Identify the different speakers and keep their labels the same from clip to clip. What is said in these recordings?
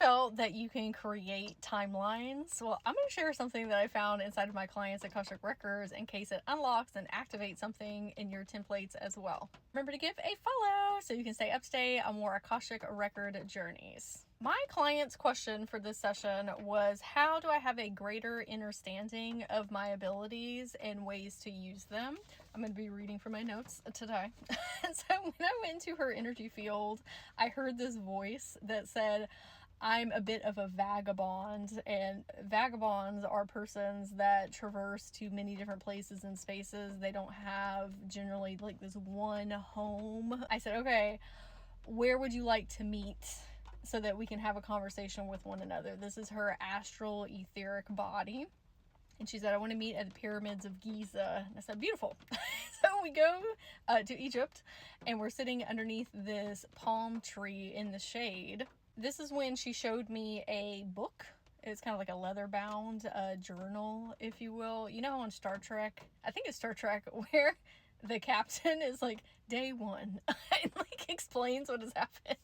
Speaker 1: felt that you can create timelines? Well, I'm going to share something that I found inside of my clients' Akashic records in case it unlocks and activates something in your templates as well. Remember to give a follow so you can stay up to date on more Akashic record journeys. My client's question for this session was, how do I have a greater understanding of my abilities and ways to use them? I'm going to be reading from my notes today. So when I went into her energy field, I heard this voice that said, I'm a bit of a vagabond, and vagabonds are persons that traverse to many different places and spaces. They don't have generally like this one home. I said, okay, where would you like to meet so that we can have a conversation with one another? This is her astral etheric body. And she said, I want to meet at the pyramids of Giza. And I said, beautiful. So we go to Egypt, and we're sitting underneath this palm tree in the shade. This is when she showed me a book. It's kind of like a leather-bound journal, if you will. You know how on Star Trek, I think it's Star Trek, where the captain is like, day one, and like explains what has happened.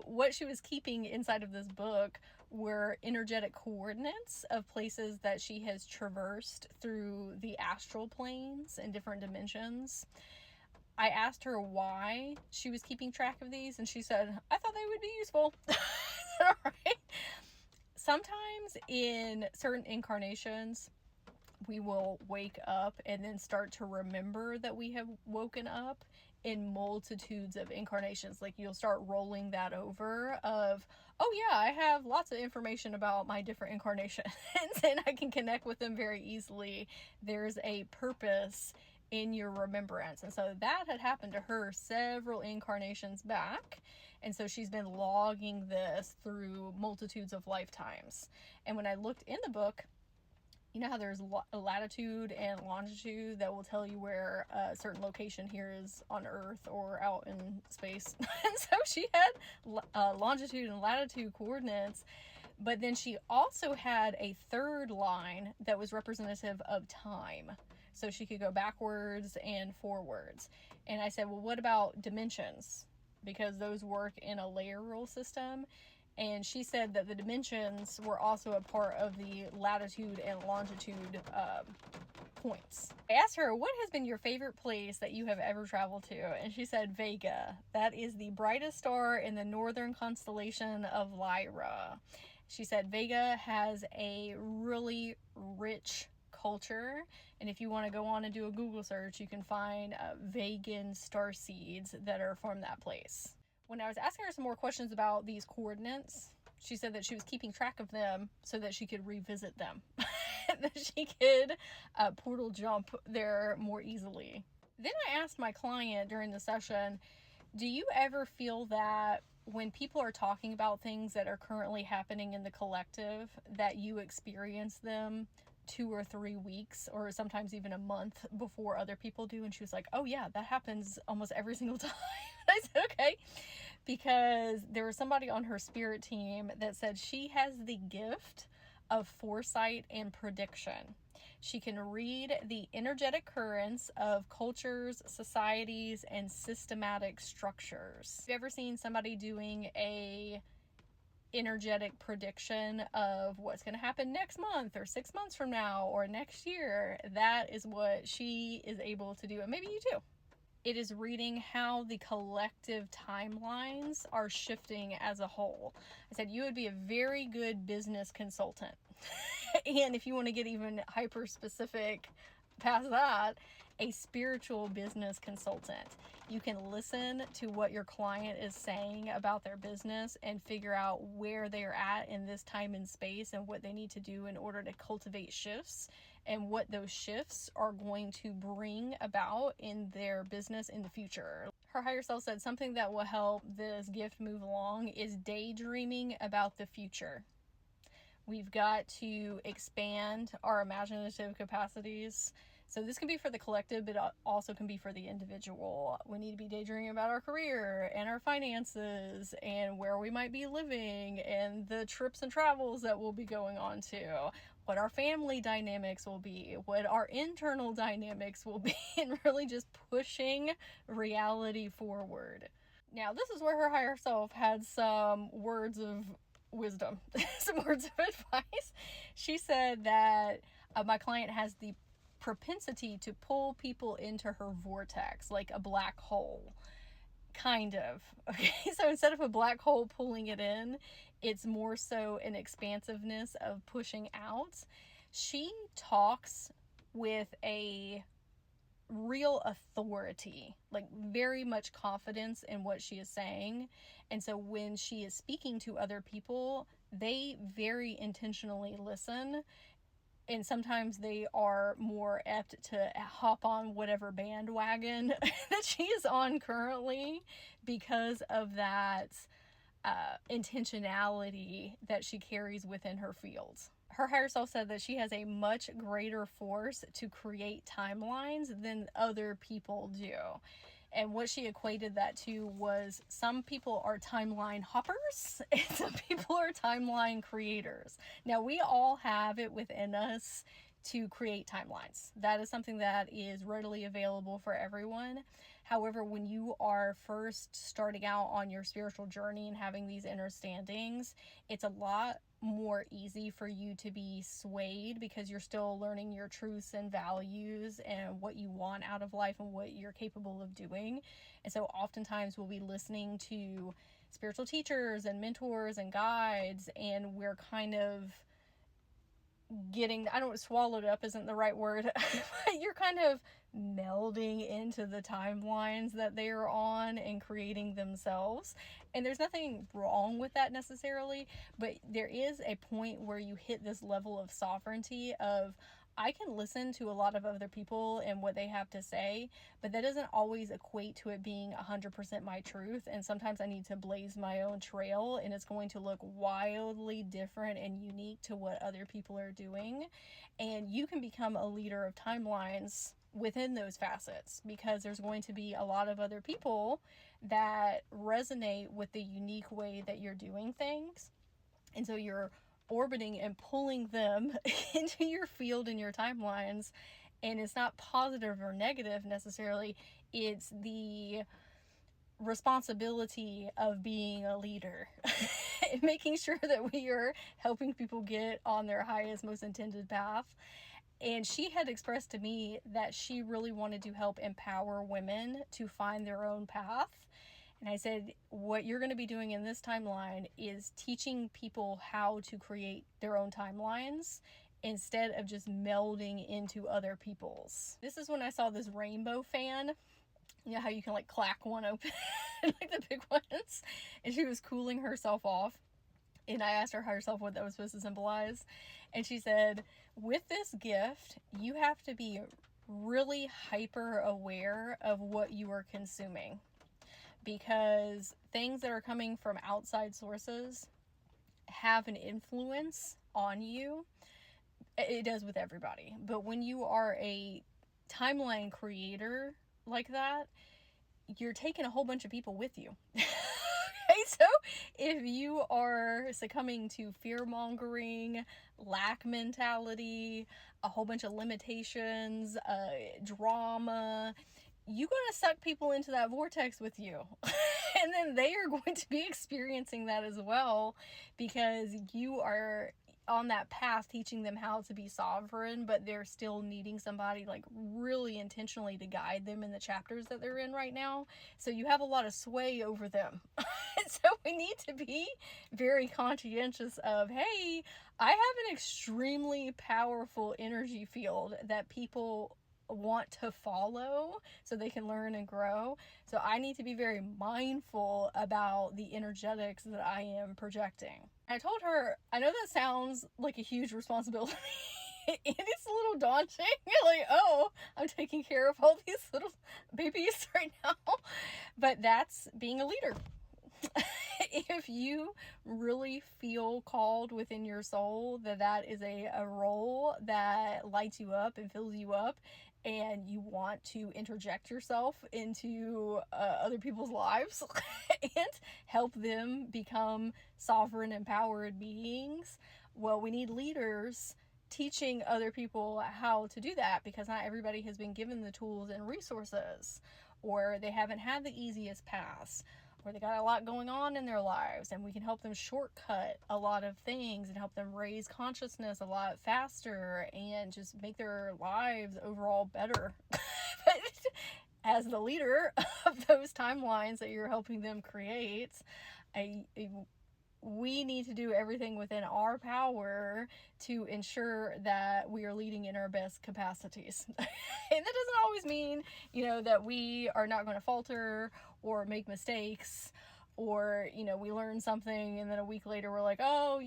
Speaker 1: What she was keeping inside of this book were energetic coordinates of places that she has traversed through the astral planes and different dimensions. I asked her why she was keeping track of these, and she said, I thought they would be useful. All right. Sometimes in certain incarnations, we will wake up and then start to remember that we have woken up in multitudes of incarnations. Like you'll start rolling that over of, oh yeah, I have lots of information about my different incarnations and I can connect with them very easily. There's a purpose in your remembrance. And so that had happened to her several incarnations back. And so she's been logging this through multitudes of lifetimes. And when I looked in the book, you know how there's latitude and longitude that will tell you where a certain location here is on Earth or out in space. And so she had longitude and latitude coordinates, but then she also had a third line that was representative of time. So she could go backwards and forwards. And I said, well, what about dimensions? Because those work in a layer rule system. And she said that the dimensions were also a part of the latitude and longitude points. I asked her, what has been your favorite place that you have ever traveled to? And she said, Vega. That is the brightest star in the northern constellation of Lyra. She said, Vega has a really rich culture, and if you want to go on and do a Google search, you can find Vegan star seeds that are from that place. When I was asking her some more questions about these coordinates, she said that she was keeping track of them so that she could revisit them, that she could portal jump there more easily. Then I asked my client during the session, do you ever feel that when people are talking about things that are currently happening in the collective, that you experience them 2 or 3 weeks or sometimes even a month before other people do? And she was like, oh yeah, that happens almost every single time. I said, okay, because there was somebody on her spirit team that said she has the gift of foresight and prediction. She can read the energetic currents of cultures, societies, and systematic structures. Have you ever seen somebody doing a energetic prediction of what's going to happen next month or 6 months from now or next year? That is what she is able to do, and maybe you too. It is reading how the collective timelines are shifting as a whole. I said you would be a very good business consultant. And if you want to get even hyper specific past that, a spiritual business consultant. You can listen to what your client is saying about their business and figure out where they're at in this time and space and what they need to do in order to cultivate shifts and what those shifts are going to bring about in their business in the future. Her higher self said something that will help this gift move along is daydreaming about the future. We've got to expand our imaginative capacities. So this can be for the collective, but also can be for the individual. We need to be daydreaming about our career and our finances and where we might be living and the trips and travels that we'll be going on to, what our family dynamics will be, what our internal dynamics will be, and really just pushing reality forward. Now, this is where her higher self had some words of wisdom, some words of advice. She said that my client has the propensity to pull people into her vortex, like a black hole. Kind of. Okay, so instead of a black hole pulling it in, it's more so an expansiveness of pushing out. She talks with a real authority, like very much confidence in what she is saying. And so when she is speaking to other people, they very intentionally listen. And sometimes they are more apt to hop on whatever bandwagon that she is on currently because of that intentionality that she carries within her fields. Her higher self said that she has a much greater force to create timelines than other people do. And what she equated that to was some people are timeline hoppers and some people are timeline creators. Now, we all have it within us to create timelines. That is something that is readily available for everyone. However, when you are first starting out on your spiritual journey and having these understandings, it's a lot more easy for you to be swayed because you're still learning your truths and values and what you want out of life and what you're capable of doing. And so oftentimes we'll be listening to spiritual teachers and mentors and guides, and we're kind of getting, I don't, swallowed up isn't the right word, but you're kind of melding into the timelines that they are on and creating themselves. And there's nothing wrong with that necessarily, but there is a point where you hit this level of sovereignty of, I can listen to a lot of other people and what they have to say, but that doesn't always equate to it being 100% my truth. And sometimes I need to blaze my own trail, and it's going to look wildly different and unique to what other people are doing. And you can become a leader of timelines within those facets because there's going to be a lot of other people that resonate with the unique way that you're doing things. And so you're orbiting and pulling them into your field and your timelines. And it's not positive or negative necessarily. It's the responsibility of being a leader and making sure that we are helping people get on their highest, most intended path. And she had expressed to me that she really wanted to help empower women to find their own path. And I said, what you're going to be doing in this timeline is teaching people how to create their own timelines instead of just melding into other people's. This is when I saw this rainbow fan. You know how you can like clack one open, like the big ones? And she was cooling herself off. And I asked her herself what that was supposed to symbolize. And she said, with this gift, you have to be really hyper aware of what you are consuming. Because things that are coming from outside sources have an influence on you. It does with everybody. But when you are a timeline creator like that, you're taking a whole bunch of people with you. Okay, so if you are succumbing to fear-mongering, lack mentality, a whole bunch of limitations, drama, you're going to suck people into that vortex with you. And then they are going to be experiencing that as well because you are on that path teaching them how to be sovereign, but they're still needing somebody like really intentionally to guide them in the chapters that they're in right now. So you have a lot of sway over them. So we need to be very conscientious of, hey, I have an extremely powerful energy field that people want to follow so they can learn and grow. So I need to be very mindful about the energetics that I am projecting. I told her, I know that sounds like a huge responsibility. And it's a little daunting. You're like, oh, I'm taking care of all these little babies right now. But that's being a leader. If you really feel called within your soul that is a role that lights you up and fills you up, and you want to interject yourself into other people's lives and help them become sovereign, empowered beings, well, we need leaders teaching other people how to do that, because not everybody has been given the tools and resources, or they haven't had the easiest paths, where they got a lot going on in their lives, and we can help them shortcut a lot of things and help them raise consciousness a lot faster and just make their lives overall better. But as the leader of those timelines that you're helping them create, we need to do everything within our power to ensure that we are leading in our best capacities. And that doesn't always mean, that we are not going to falter or make mistakes, or, we learn something and then a week later we're like, oh,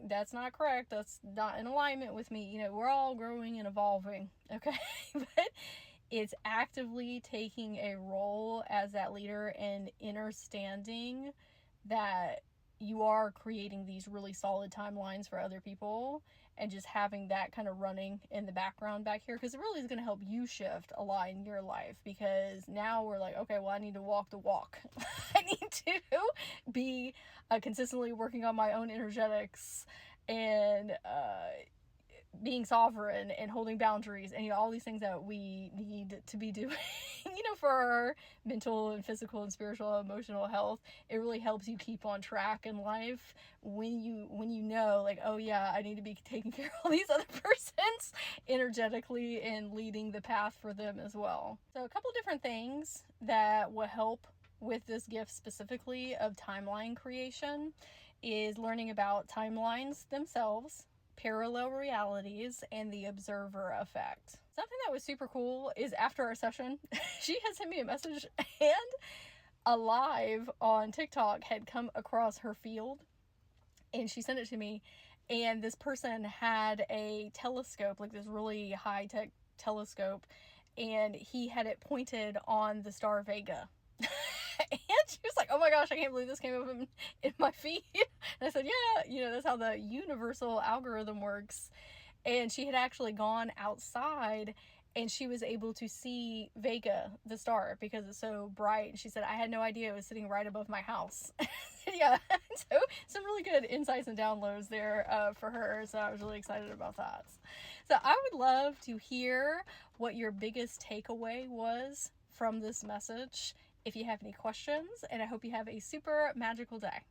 Speaker 1: that's not correct. That's not in alignment with me. We're all growing and evolving. Okay. But it's actively taking a role as that leader and understanding that you are creating these really solid timelines for other people, and just having that kind of running in the background back here, because it really is going to help you shift a lot in your life, because now we're like, okay, well, I need to walk the walk. I need to be consistently working on my own energetics and being sovereign and holding boundaries and all these things that we need to be doing for our mental and physical and spiritual and emotional health. It really helps you keep on track in life when you know, like, oh yeah, I need to be taking care of all these other persons energetically and leading the path for them as well. So a couple different things that will help with this gift specifically of timeline creation is learning about timelines themselves, parallel realities, and the observer effect. Something that was super cool is after our session, she had sent me a message, and a live on TikTok had come across her field, and she sent it to me, and this person had a telescope, like this really high-tech telescope, and he had it pointed on the star Vega. And she was like, oh my gosh, I can't believe this came up in my feed. And I said, yeah, that's how the universal algorithm works. And she had actually gone outside and she was able to see Vega, the star, because it's so bright. And she said, I had no idea it was sitting right above my house. Yeah, so some really good insights and downloads there for her. So I was really excited about that. So I would love to hear what your biggest takeaway was from this message, if you have any questions, and I hope you have a super magical day.